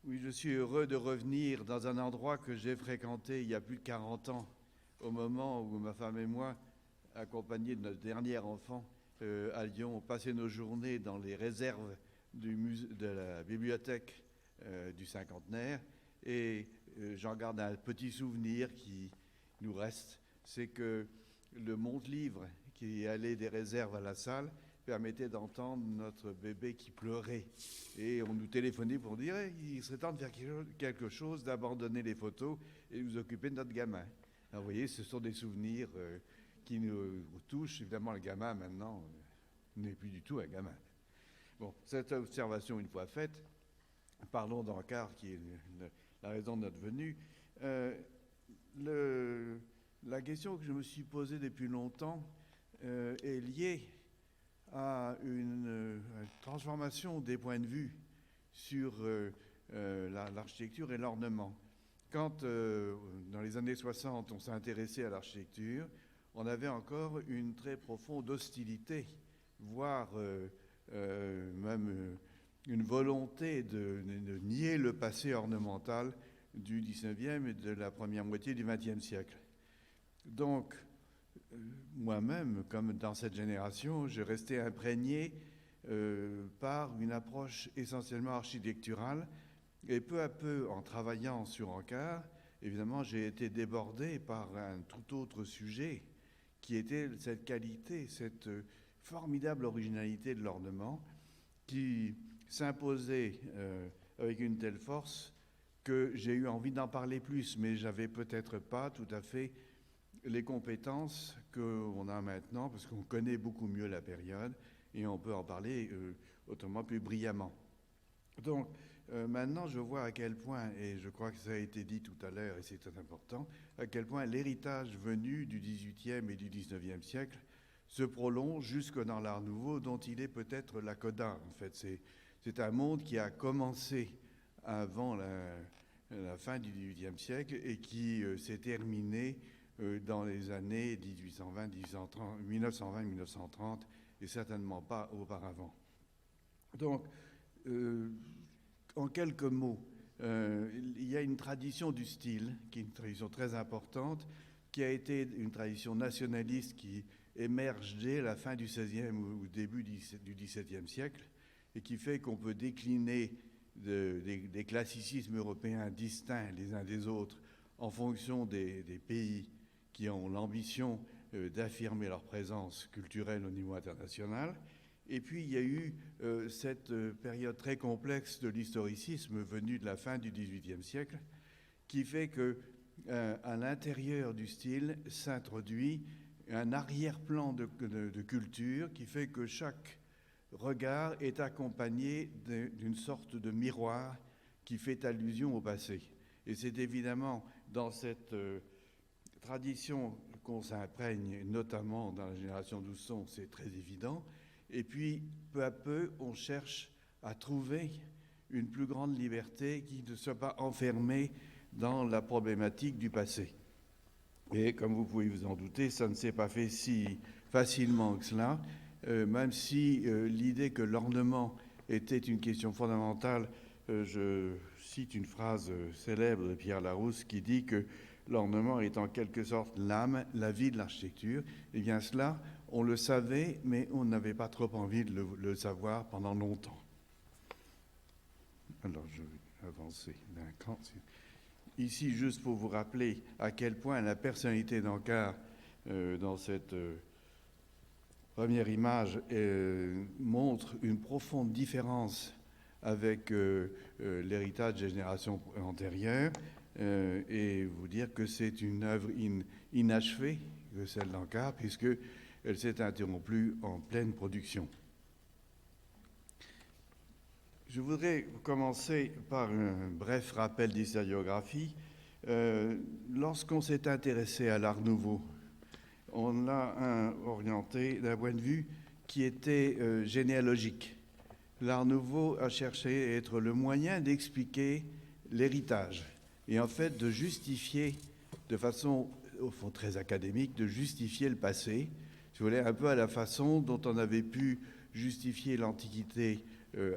Oui, je suis heureux de revenir dans un endroit que j'ai fréquenté il y a plus de 40 ans, au moment où ma femme et moi, accompagnés de notre dernier enfant à Lyon, on passait nos journées dans les réserves de la bibliothèque du cinquantenaire. Et j'en garde un petit souvenir qui nous reste, c'est que le monte-livre qui allait des réserves à la salle permettait d'entendre notre bébé qui pleurait. Et on nous téléphonait pour dire il serait temps de faire quelque chose, d'abandonner les photos et nous occuper de notre gamin. Alors, vous voyez, ce sont des souvenirs qui nous touchent. Évidemment, le gamin, maintenant, n'est plus du tout un gamin. Bon, cette observation, une fois faite, parlons d'Ankar, qui est la raison de notre venue. La question que je me suis posée depuis longtemps est liée à une transformation des points de vue sur l'architecture et l'ornement. Quand, dans les années 60, on s'est intéressé à l'architecture, on avait encore une très profonde hostilité, voire même une volonté de nier le passé ornemental du 19e et de la première moitié du 20e siècle. Donc, moi-même, comme dans cette génération, je restais imprégné par une approche essentiellement architecturale. Et peu à peu, en travaillant sur Ankar, évidemment, j'ai été débordé par un tout autre sujet, qui était cette qualité, cette formidable originalité de l'ornement, qui s'imposait avec une telle force que j'ai eu envie d'en parler plus, mais j'avais peut-être pas tout à fait les compétences qu'on a maintenant, parce qu'on connaît beaucoup mieux la période et on peut en parler autrement plus brillamment. Donc, maintenant, je vois à quel point, et je crois que ça a été dit tout à l'heure, et c'est très important, à quel point l'héritage venu du XVIIIe et du XIXe siècle se prolonge jusque dans l'Art nouveau, dont il est peut-être la coda. En fait, c'est un monde qui a commencé avant la fin du XVIIIe siècle et qui s'est terminé dans les années 1920-1930, et certainement pas auparavant. Donc, en quelques mots, il y a une tradition du style, qui est une tradition très importante, qui a été une tradition nationaliste qui émerge dès la fin du XVIe ou début du XVIIe siècle, et qui fait qu'on peut décliner des classicismes européens distincts les uns des autres en fonction des pays qui ont l'ambition d'affirmer leur présence culturelle au niveau international. Et puis, il y a eu cette période très complexe de l'historicisme venue de la fin du XVIIIe siècle, qui fait qu'à l'intérieur du style s'introduit un arrière-plan de culture qui fait que chaque regard est accompagné d'une sorte de miroir qui fait allusion au passé. Et c'est évidemment dans cette tradition qu'on s'imprègne, notamment dans la génération d'Housson, c'est très évident. Et puis, peu à peu, on cherche à trouver une plus grande liberté qui ne soit pas enfermée dans la problématique du passé. Et comme vous pouvez vous en douter, ça ne s'est pas fait si facilement que cela, même si l'idée que l'ornement était une question fondamentale, je cite une phrase célèbre de Pierre Larousse qui dit que l'ornement est en quelque sorte l'âme, la vie de l'architecture. Eh bien cela, on le savait, mais on n'avait pas trop envie de le savoir pendant longtemps. Alors je vais avancer d'un cran. Ici, juste pour vous rappeler à quel point la personnalité d'Ankar, dans cette première image, montre une profonde différence avec l'héritage des générations antérieures, et vous dire que c'est une œuvre inachevée, celle d'Ankar, puisqu'elle s'est interrompue en pleine production. Je voudrais commencer par un bref rappel d'historiographie. Lorsqu'on s'est intéressé à l'Art nouveau, on l'a orienté d'un point de vue qui était généalogique. L'Art nouveau a cherché à être le moyen d'expliquer l'héritage et en fait de justifier, de façon au fond très académique, de justifier le passé, si vous voulez, un peu à la façon dont on avait pu justifier l'Antiquité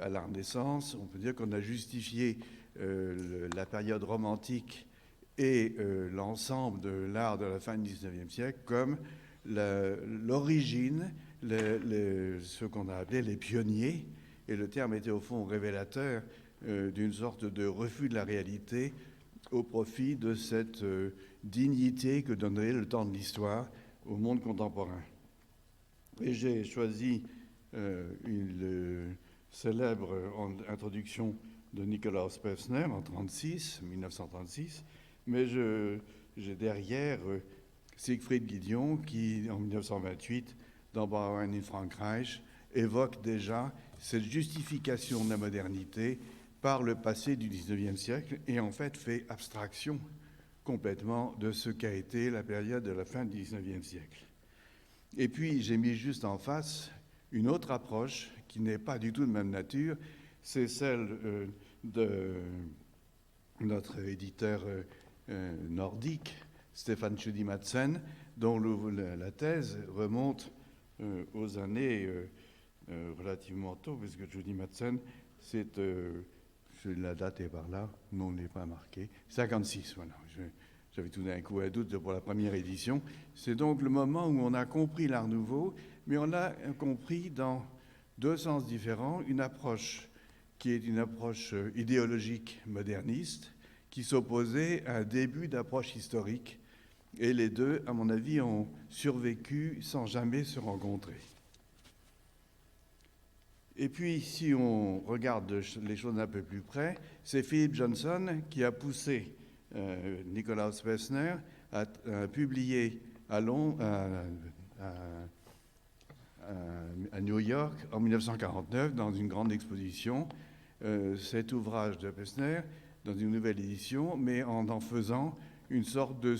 à la Renaissance. On peut dire qu'on a justifié la période romantique et l'ensemble de l'art de la fin du XIXe siècle comme l'origine, ce qu'on a appelé les pionniers, et le terme était au fond révélateur d'une sorte de refus de la réalité au profit de cette dignité que donnerait le temps de l'histoire au monde contemporain. Et j'ai choisi une célèbre introduction de Nikolaus Pevsner en 1936, mais j'ai derrière Siegfried Giedion qui, en 1928, dans Bauern in Frankreich, évoque déjà cette justification de la modernité par le passé du XIXe siècle et en fait fait abstraction complètement de ce qu'a été la période de la fin du XIXe siècle. Et puis j'ai mis juste en face une autre approche qui n'est pas du tout de même nature, c'est celle de notre éditeur nordique, Stefan Tschudi-Madsen, dont la thèse remonte aux années relativement tôt, puisque Tschudi-Madsen, la date est par là, mais on ne l'est pas marqué, 56, voilà. J'avais tout d'un coup un doute pour la première édition. C'est donc le moment où on a compris l'Art Nouveau, mais on l'a compris dans deux sens différents. Une approche qui est une approche idéologique moderniste, qui s'opposait à un début d'approche historique. Et les deux, à mon avis, ont survécu sans jamais se rencontrer. Et puis, si on regarde les choses un peu plus près, c'est Philip Johnson qui a poussé Nikolaus Pevsner a publié à New York en 1949 dans une grande exposition cet ouvrage de Pevsner dans une nouvelle édition, mais en faisant une sorte de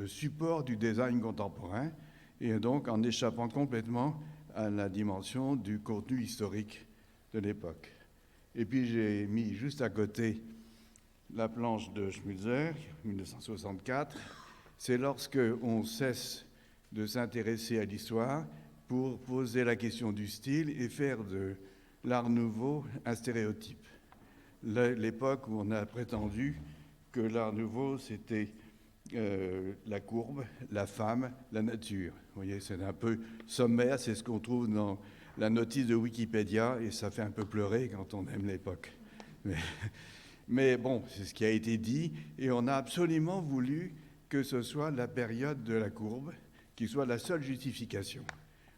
support du design contemporain et donc en échappant complètement à la dimension du contenu historique de l'époque. Et puis j'ai mis juste à côté la planche de Schmutzer, 1964, c'est lorsque on cesse de s'intéresser à l'histoire pour poser la question du style et faire de l'Art Nouveau un stéréotype. L'époque où on a prétendu que l'Art Nouveau, c'était la courbe, la femme, la nature. Vous voyez, c'est un peu sommaire, c'est ce qu'on trouve dans la notice de Wikipédia, et ça fait un peu pleurer quand on aime l'époque. Mais bon, c'est ce qui a été dit, et on a absolument voulu que ce soit la période de la courbe, qui soit la seule justification.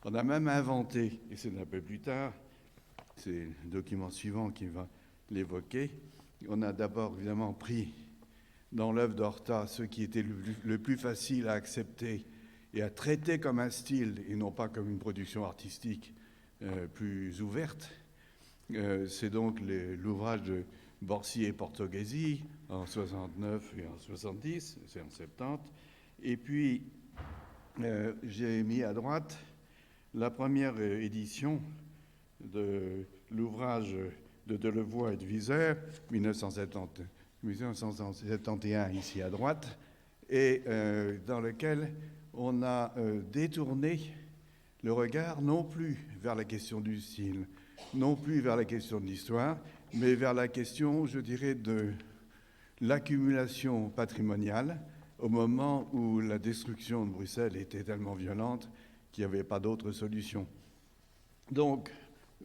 On a même inventé, et c'est un peu plus tard, c'est le document suivant qui va l'évoquer, on a d'abord évidemment pris dans l'œuvre d'Horta ce qui était le plus facile à accepter et à traiter comme un style et non pas comme une production artistique plus ouverte. C'est donc l'ouvrage de Borsi et Portoghesi en 69 et en 70, c'est en 70. Et puis, j'ai mis à droite la première édition de l'ouvrage de Delevoye et de Wieser, 1971, ici à droite, et dans lequel on a détourné le regard non plus vers la question du style, non plus vers la question de l'histoire, mais vers la question, je dirais, de l'accumulation patrimoniale au moment où la destruction de Bruxelles était tellement violente qu'il n'y avait pas d'autre solution. Donc,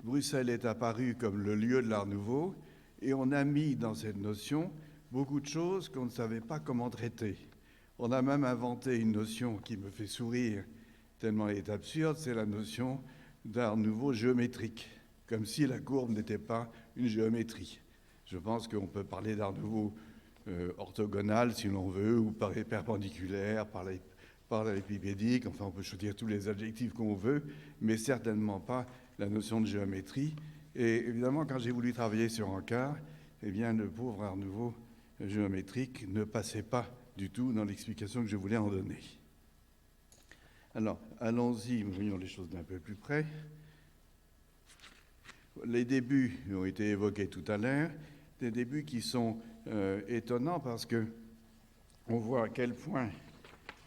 Bruxelles est apparue comme le lieu de l'Art Nouveau et on a mis dans cette notion beaucoup de choses qu'on ne savait pas comment traiter. On a même inventé une notion qui me fait sourire tellement elle est absurde, c'est la notion d'Art Nouveau géométrique, comme si la courbe n'était pas une géométrie. Je pense qu'on peut parler d'Art Nouveau orthogonal, si l'on veut, ou perpendiculaire, parallélépipédique, enfin on peut choisir tous les adjectifs qu'on veut, mais certainement pas la notion de géométrie. Et évidemment, quand j'ai voulu travailler sur Ankar, eh bien, le pauvre Art Nouveau géométrique ne passait pas du tout dans l'explication que je voulais en donner. Alors, allons-y, voyons les choses d'un peu plus près. Les débuts ont été évoqués tout à l'heure, des débuts qui sont étonnants parce que on voit à quel point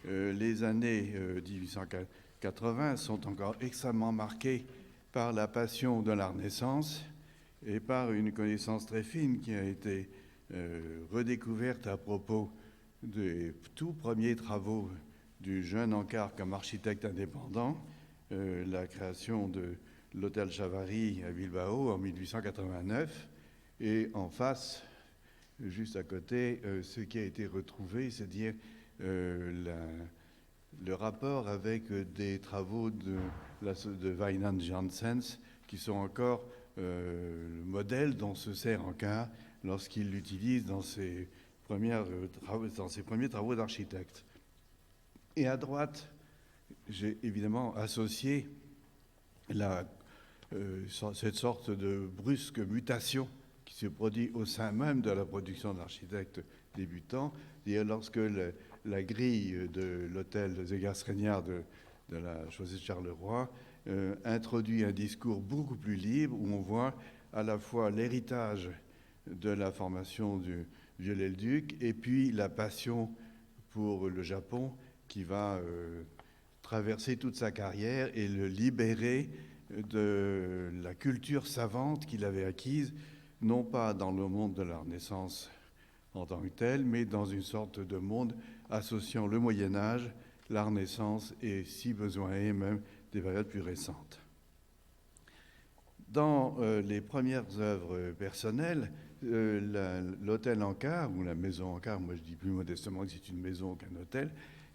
les années 1880 sont encore extrêmement marquées par la passion de la Renaissance et par une connaissance très fine qui a été redécouverte à propos des tout premiers travaux du jeune Ancard comme architecte indépendant, la création de l'hôtel Chavary à Bilbao en 1889, et en face, juste à côté, ce qui a été retrouvé, c'est-à-dire le rapport avec des travaux de Wynand Janssens, qui sont encore le modèle dont se sert Ancard lorsqu'il l'utilise dans ses premiers travaux d'architecte. Et à droite, j'ai évidemment associé cette sorte de brusque mutation qui se produit au sein même de la production d'architectes débutants. Lorsque la grille de l'hôtel Zegers-Reignard de la chaussée de Charleroi introduit un discours beaucoup plus libre, où on voit à la fois l'héritage de la formation du Viollet-le-Duc et puis la passion pour le Japon qui va traverser toute sa carrière et le libérer de la culture savante qu'il avait acquise, non pas dans le monde de la Renaissance en tant que tel, mais dans une sorte de monde associant le Moyen-Âge, la Renaissance et, si besoin est, même des périodes plus récentes. Dans les premières œuvres personnelles, l'hôtel Ancard, ou la maison Ancard, moi je dis plus modestement que c'est une maison qu'un hôtel,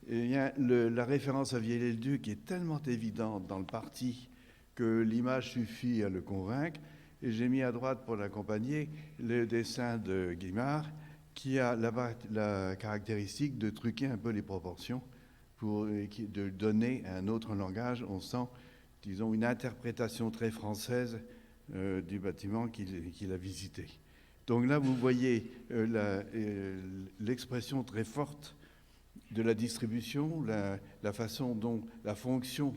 la référence à Viollet-le-Duc est tellement évidente dans le parti que l'image suffit à le convaincre. Et j'ai mis à droite pour l'accompagner le dessin de Guimard qui a la caractéristique de truquer un peu les proportions de donner un autre langage. On sent, disons, une interprétation très française du bâtiment qu'il a visité. Donc là, vous voyez l'expression très forte de la distribution, la façon dont la fonction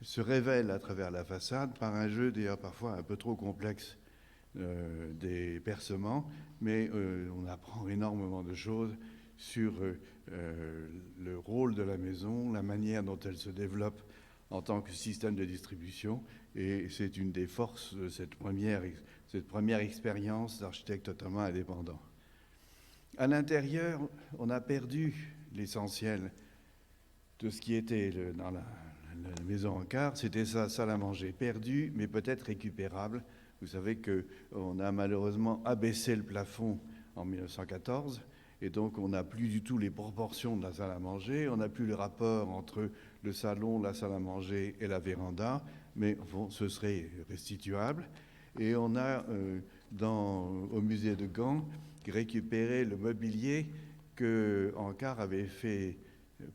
se révèle à travers la façade par un jeu d'ailleurs parfois un peu trop complexe des percements, mais on apprend énormément de choses sur le rôle de la maison, la manière dont elle se développe en tant que système de distribution, et c'est une des forces de cette première expérience d'architecte totalement indépendant. À l'intérieur, on a perdu l'essentiel de ce qui était dans la maison Ancard, c'était sa salle à manger, perdue, mais peut-être récupérable. Vous savez qu'on a malheureusement abaissé le plafond en 1914, et donc on n'a plus du tout les proportions de la salle à manger, on n'a plus le rapport entre le salon, la salle à manger et la véranda, mais bon, ce serait restituable. Et on a, au musée de Gand, récupéré le mobilier que Ancard avait fait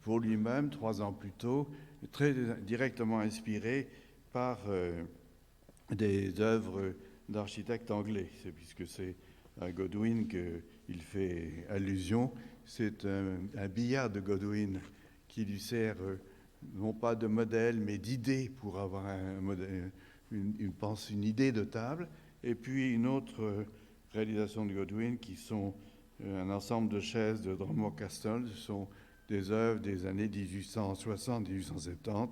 pour lui-même 3 ans plus tôt, très directement inspiré par des œuvres d'architectes anglais. Puisque c'est à Godwin qu'il fait allusion. C'est un billard de Godwin qui lui sert non pas de modèle, mais d'idée pour avoir une idée de table. Et puis une autre réalisation de Godwin qui sont un ensemble de chaises de Drummond Castle. Ce sont des œuvres des années 1860-1870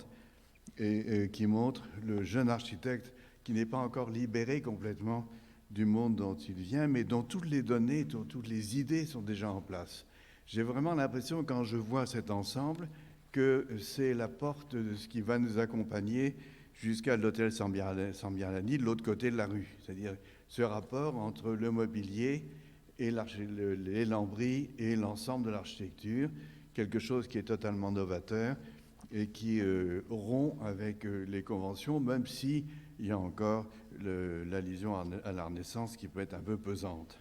et qui montrent le jeune architecte qui n'est pas encore libéré complètement du monde dont il vient, mais dont toutes les données, toutes les idées sont déjà en place. J'ai vraiment l'impression, quand je vois cet ensemble, que c'est la porte de ce qui va nous accompagner jusqu'à l'hôtel Sambianani, de l'autre côté de la rue. C'est-à-dire ce rapport entre le mobilier et les lambris et l'ensemble de l'architecture, quelque chose qui est totalement novateur et qui rompt avec les conventions, même s'il y a encore l'allusion à la Renaissance qui peut être un peu pesante.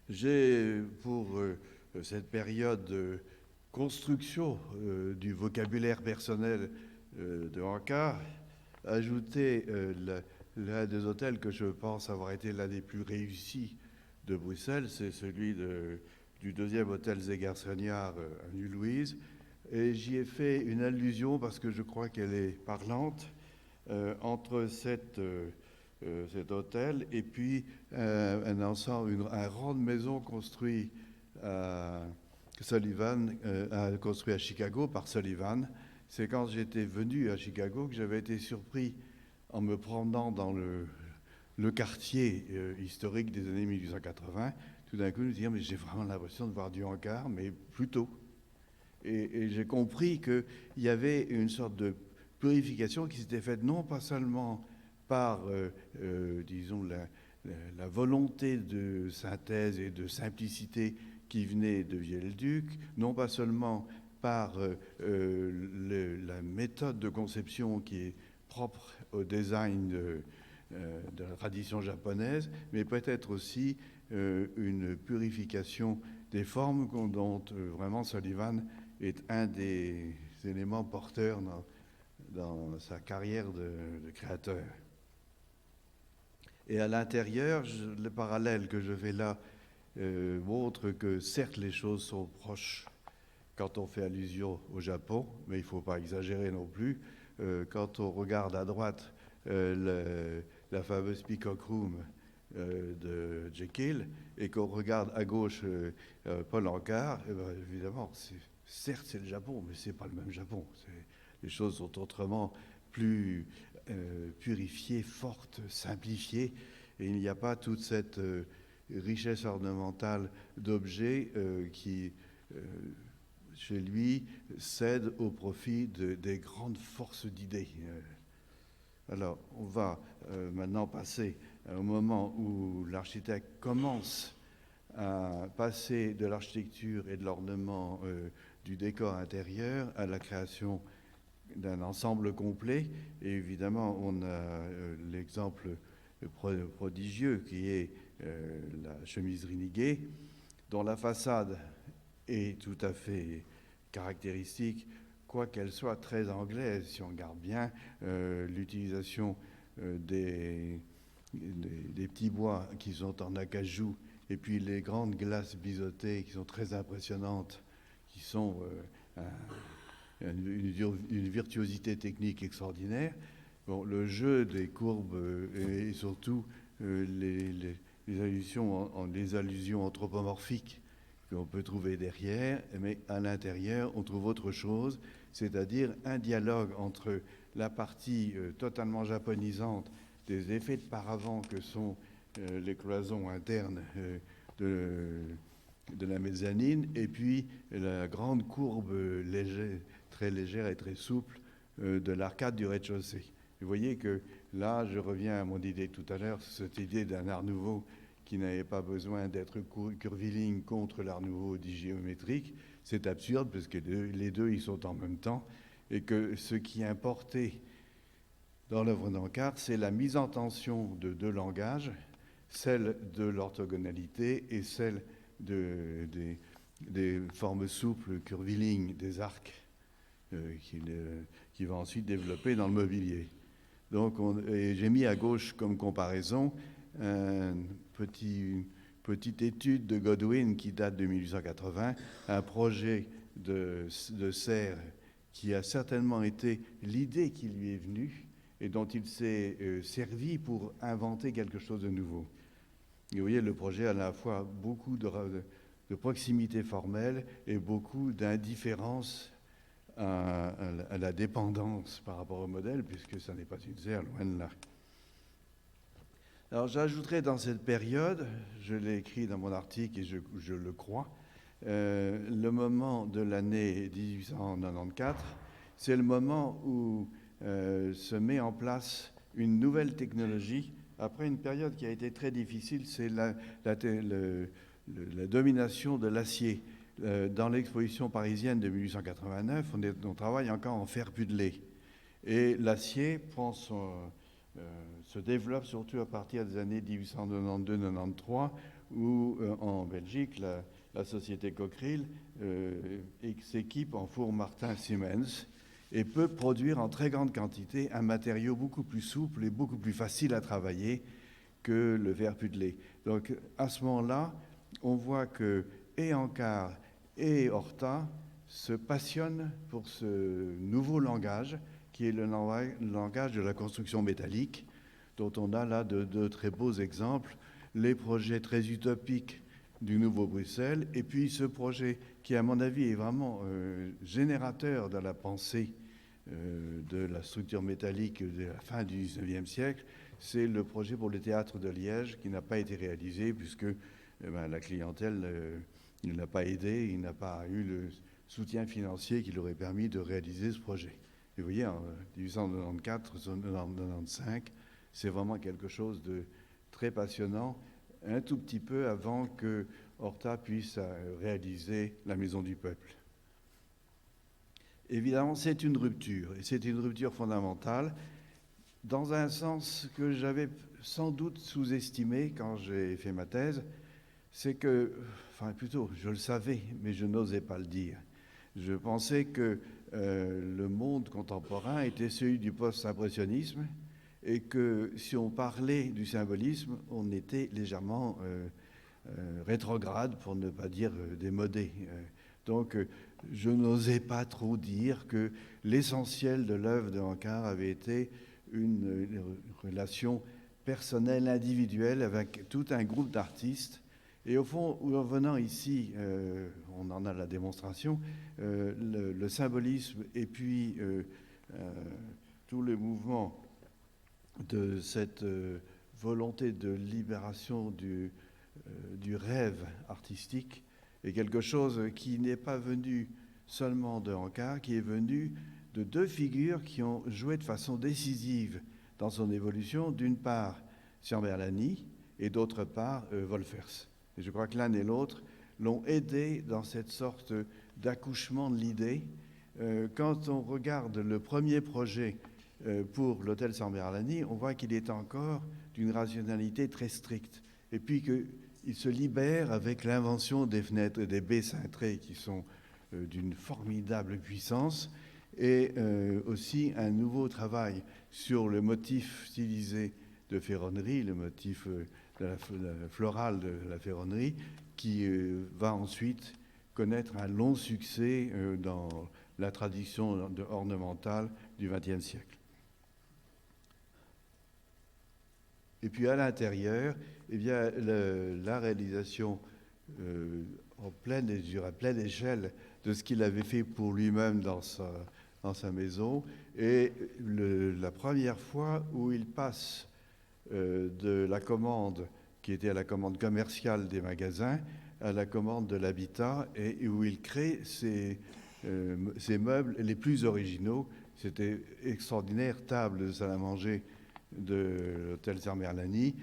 J'ai, pour cette période de construction du vocabulaire personnel de Ancard, ajouté l'un des hôtels que je pense avoir été l'un des plus réussis de Bruxelles, c'est celui du deuxième hôtel Zegers-Reignard à Nuit-Louise. Et j'y ai fait une allusion parce que je crois qu'elle est parlante entre cet hôtel et puis un rang de maisons construit à Chicago par Sullivan. C'est quand j'étais venu à Chicago que j'avais été surpris en me promenant dans le quartier historique des années 1880, tout d'un coup nous dire, mais j'ai vraiment l'impression de voir du hangar, mais plus tôt. Et j'ai compris qu'il y avait une sorte de purification qui s'était faite non pas seulement par, disons, la volonté de synthèse et de simplicité qui venait de Viollet-le-Duc, non pas seulement par la méthode de conception qui est propre au design de la tradition japonaise, mais peut-être aussi une purification des formes dont vraiment Sullivan est un des éléments porteurs dans sa carrière de créateur. Et à l'intérieur, le parallèle que je fais là montre que certes les choses sont proches quand on fait allusion au Japon, mais il ne faut pas exagérer non plus. Quand on regarde à droite la fameuse Peacock Room de Jekyll et qu'on regarde à gauche Paul Anka, évidemment, certes c'est le Japon, mais ce n'est pas le même Japon. Les choses sont autrement plus purifiées, fortes, simplifiées, et il n'y a pas toute cette richesse ornementale d'objets qui, chez lui, cède au profit des grandes forces d'idées. Alors, on va maintenant passer au moment où l'architecte commence à passer de l'architecture et de l'ornement du décor intérieur à la création d'un ensemble complet. Et évidemment, on a l'exemple prodigieux qui est la chemiserie Niguet, dont la façade est tout à fait caractéristique, quoiqu'elle soit très anglaise, si on regarde bien l'utilisation des petits bois qui sont en acajou, et puis les grandes glaces biseautées qui sont très impressionnantes, qui sont une virtuosité technique extraordinaire. Bon, le jeu des courbes et surtout les allusions anthropomorphiques qu'on peut trouver derrière, mais à l'intérieur, on trouve autre chose, c'est-à-dire un dialogue entre la partie totalement japonisante des effets de paravent que sont les cloisons internes de la mezzanine, et puis la grande courbe très légère et très souple de l'arcade du rez-de-chaussée. Vous voyez que là, je reviens à mon idée tout à l'heure, cette idée d'un art nouveau qui n'avait pas besoin d'être curviligne contre l'art nouveau dit géométrique. C'est absurde parce que les deux, ils sont en même temps, et que ce qui est importé dans l'œuvre d'Ancard, c'est la mise en tension de deux langages, celle de l'orthogonalité et celle des formes souples, curvilignes, des arcs, qui va ensuite développer dans le mobilier. Donc, j'ai mis à gauche comme comparaison une petite étude de Godwin qui date de 1880, un projet de serre qui a certainement été l'idée qui lui est venue et dont il s'est servi pour inventer quelque chose de nouveau. Et vous voyez, le projet a à la fois beaucoup de proximité formelle et beaucoup d'indifférence à la dépendance par rapport au modèle, puisque ça n'est pas une serre, loin de là. Alors j'ajouterai dans cette période, je l'ai écrit dans mon article et je le crois, le moment de l'année 1894, c'est le moment où se met en place une nouvelle technologie après une période qui a été très difficile, c'est la domination de l'acier. Dans l'exposition parisienne de 1889, on travaille encore en fer pudelé. Et l'acier se développe surtout à partir des années 1892-93, où en Belgique, la société Cockerill s'équipe en four Martin Siemens et peut produire en très grande quantité un matériau beaucoup plus souple et beaucoup plus facile à travailler que le verre pudelé. Donc à ce moment-là, on voit que et Ancard et Horta se passionnent pour ce nouveau langage qui est le langage de la construction métallique, dont on a là de très beaux exemples, les projets très utopiques du Nouveau Bruxelles, et puis ce projet qui, à mon avis, est vraiment générateur de la pensée de la structure métallique de la fin du XIXe siècle, c'est le projet pour le théâtre de Liège qui n'a pas été réalisé puisque la clientèle ne l'a pas aidé, il n'a pas eu le soutien financier qui lui aurait permis de réaliser ce projet. Et vous voyez, en 1894-95, c'est vraiment quelque chose de très passionnant, un tout petit peu avant que Horta puisse réaliser la Maison du Peuple. Évidemment, c'est une rupture, et c'est une rupture fondamentale, dans un sens que j'avais sans doute sous-estimé quand j'ai fait ma thèse, c'est que, enfin plutôt, je le savais, mais je n'osais pas le dire. Je pensais que le monde contemporain était celui du post-impressionnisme et que si on parlait du symbolisme, on était légèrement rétrograde, pour ne pas dire démodé. Donc, je n'osais pas trop dire que l'essentiel de l'œuvre de Ancard avait été une relation personnelle, individuelle, avec tout un groupe d'artistes. Et au fond, en venant ici, on en a la démonstration, le symbolisme et puis tout le mouvement de cette volonté de libération du rêve artistique est quelque chose qui n'est pas venu seulement de Ancard, qui est venu de deux figures qui ont joué de façon décisive dans son évolution, d'une part Ciamberlani et d'autre part Wolfers. Et je crois que l'un et l'autre l'ont aidé dans cette sorte d'accouchement de l'idée. Quand on regarde le premier projet pour l'hôtel Ciamberlani, on voit qu'il est encore d'une rationalité très stricte. Et puis qu'il se libère avec l'invention des fenêtres et des baies cintrées qui sont d'une formidable puissance, et aussi un nouveau travail sur le motif stylisé de ferronnerie, le motif floral de la ferronnerie, qui va ensuite connaître un long succès dans la tradition ornementale du XXe siècle. Et puis à l'intérieur, eh bien, la réalisation à pleine échelle de ce qu'il avait fait pour lui-même dans sa maison, et la première fois où il passe de la commande qui était à la commande commerciale des magasins à la commande de l'habitat, et où il crée ses meubles les plus originaux. C'était extraordinaire, table de salle à manger de l'hôtel Ciamberlani,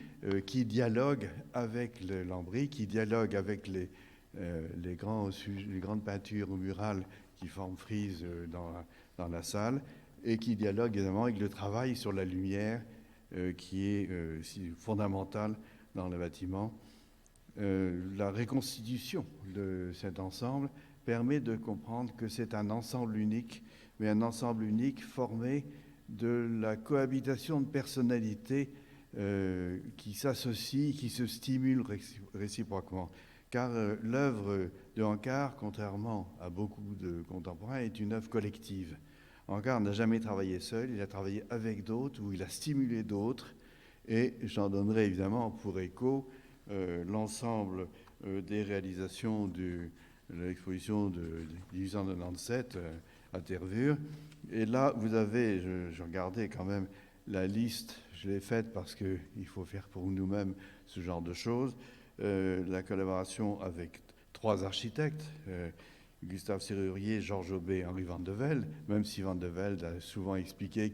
qui dialogue avec le lambris, qui dialogue avec les grandes peintures murales qui forment frise dans la salle, et qui dialogue évidemment avec le travail sur la lumière qui est fondamental dans le bâtiment. La reconstitution de cet ensemble permet de comprendre que c'est un ensemble unique, mais un ensemble unique formé de la cohabitation de personnalités qui s'associent, qui se stimulent réciproquement. Car l'œuvre de Ancard, contrairement à beaucoup de contemporains, est une œuvre collective. Ancard n'a jamais travaillé seul, il a travaillé avec d'autres, ou il a stimulé d'autres, et j'en donnerai évidemment pour écho l'ensemble des réalisations de l'exposition de 1897 à Tervuren. Et là, vous avez, je regardais quand même la liste, je l'ai faite parce qu'il faut faire pour nous-mêmes ce genre de choses, la collaboration avec 3 architectes, Gustave Serrurier, Georges Aubé, Henri Van de Velde, même si Van de Velde a souvent expliqué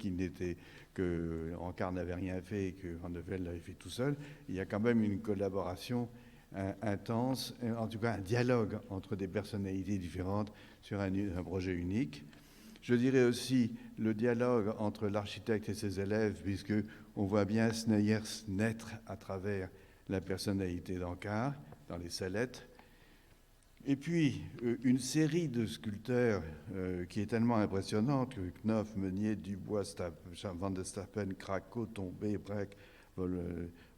que Ancard n'avait rien fait et que Van de Velde l'avait fait tout seul. Il y a quand même une collaboration intense, en tout cas un dialogue entre des personnalités différentes sur un projet unique. Je dirais aussi le dialogue entre l'architecte et ses élèves, puisque on voit bien Sneyers naître à travers la personnalité d'Ancard dans les Salettes. Et puis, une série de sculpteurs qui est tellement impressionnante que Knopf, Meunier, Dubois, Van der Stappen, Craco, Tombé, Breck,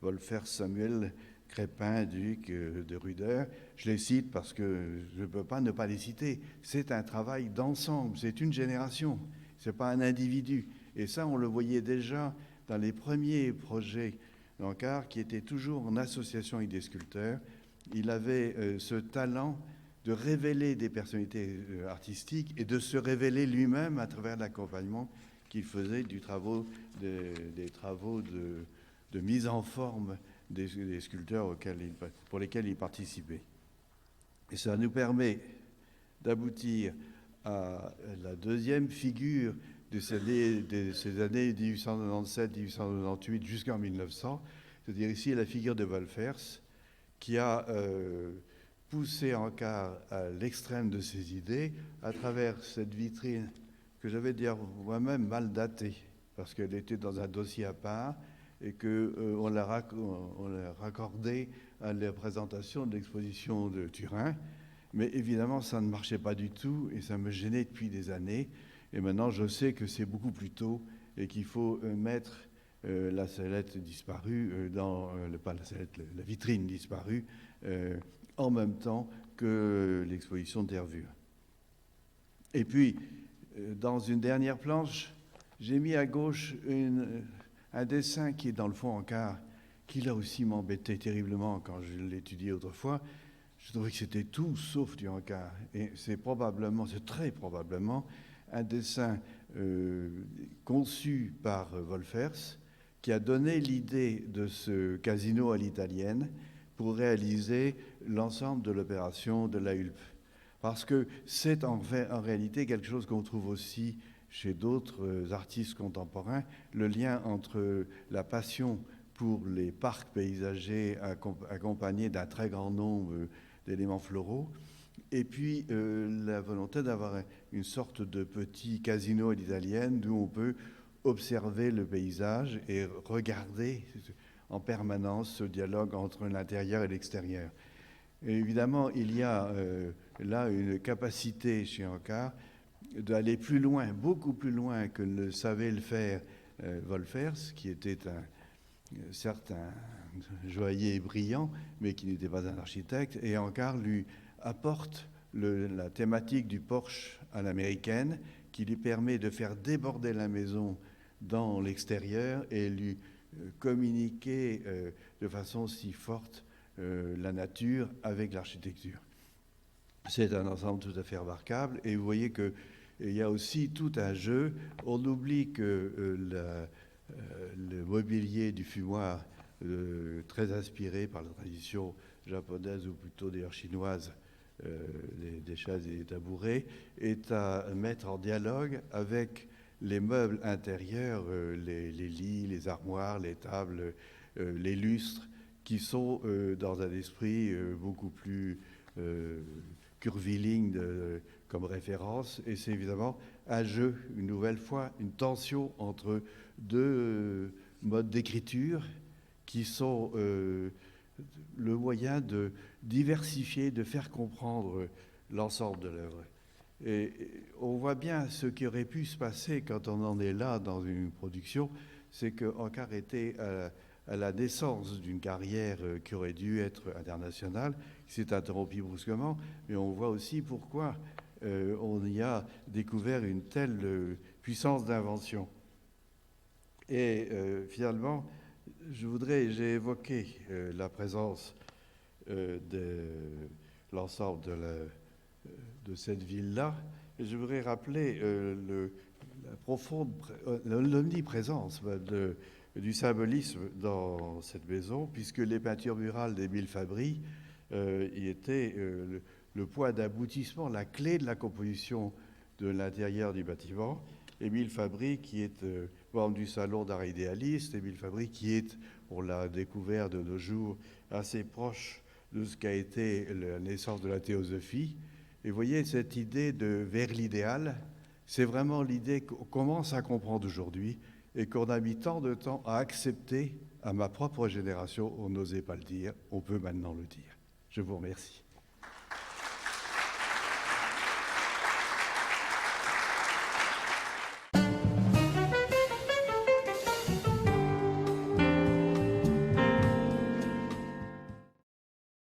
Wolfers, Samuel, Crépin, Duc, de Ruder. Je les cite parce que je ne peux pas ne pas les citer. C'est un travail d'ensemble, c'est une génération, ce n'est pas un individu. Et ça, on le voyait déjà dans les premiers projets d'Ancard, qui étaient toujours en association avec des sculpteurs. Il avait ce talent de révéler des personnalités artistiques et de se révéler lui-même à travers l'accompagnement qu'il faisait des travaux de mise en forme des sculpteurs pour lesquels il participait. Et ça nous permet d'aboutir à la deuxième figure de ces années 1897-1898 jusqu'en 1900, c'est-à-dire ici la figure de Wolfers, qui a poussé Ankar à l'extrême de ses idées à travers cette vitrine que j'avais dire moi-même mal datée, parce qu'elle était dans un dossier à part et qu'on l'a raccordée à la présentation de l'exposition de Turin. Mais évidemment, ça ne marchait pas du tout et ça me gênait depuis des années. Et maintenant, je sais que c'est beaucoup plus tôt et qu'il faut mettre la sellette disparue pas la sellette, la vitrine disparue en même temps que l'exposition de Dervure. Et puis, dans une dernière planche, j'ai mis à gauche un dessin qui est dans le fond Ankar, qui là aussi m'embêtait terriblement quand je l'étudiais autrefois. Je trouvais que c'était tout sauf du Ankar. Et c'est très probablement un dessin conçu par Wolfers, qui a donné l'idée de ce casino à l'italienne pour réaliser l'ensemble de l'opération de la Hulpe. Parce que c'est en réalité quelque chose qu'on trouve aussi chez d'autres artistes contemporains, le lien entre la passion pour les parcs paysagers accompagnés d'un très grand nombre d'éléments floraux, et puis la volonté d'avoir une sorte de petit casino à l'italienne d'où on peut observer le paysage et regarder en permanence ce dialogue entre l'intérieur et l'extérieur. Et évidemment, il y a là une capacité chez Ankar d'aller plus loin, beaucoup plus loin que ne savait le faire Wolfers, qui était certes un joaillier brillant, mais qui n'était pas un architecte. Et Ankar lui apporte la thématique du porche à l'américaine, qui lui permet de faire déborder la maison dans l'extérieur et lui communiquer de façon si forte la nature avec l'architecture. C'est un ensemble tout à fait remarquable et vous voyez qu'il y a aussi tout un jeu. On oublie que le mobilier du fumoir, très inspiré par la tradition japonaise ou plutôt d'ailleurs chinoise, des chaises et des tabourets, est à mettre en dialogue avec les meubles intérieurs, les lits, les armoires, les tables, les lustres, qui sont dans un esprit beaucoup plus curviligne comme référence. Et c'est évidemment un jeu, une nouvelle fois, une tension entre deux modes d'écriture qui sont le moyen de diversifier, de faire comprendre l'ensemble de l'œuvre. Et on voit bien ce qui aurait pu se passer quand on en est là dans une production, c'est qu'Ankar était à la naissance d'une carrière qui aurait dû être internationale, qui s'est interrompue brusquement, mais on voit aussi pourquoi on y a découvert une telle puissance d'invention. Et finalement, j'ai évoqué la présence de l'ensemble de cette ville-là, et je voudrais rappeler l'omniprésence du symbolisme dans cette maison, puisque les peintures murales d'Émile Fabry y étaient le point d'aboutissement, la clé de la composition de l'intérieur du bâtiment. Émile Fabry, qui est membre du Salon d'art idéaliste, Émile Fabry, qui est, on l'a découvert de nos jours, assez proche de ce qu'a été la naissance de la théosophie. Et vous voyez, cette idée vers l'idéal, c'est vraiment l'idée qu'on commence à comprendre aujourd'hui et qu'on a mis tant de temps à accepter. À ma propre génération, on n'osait pas le dire, on peut maintenant le dire. Je vous remercie.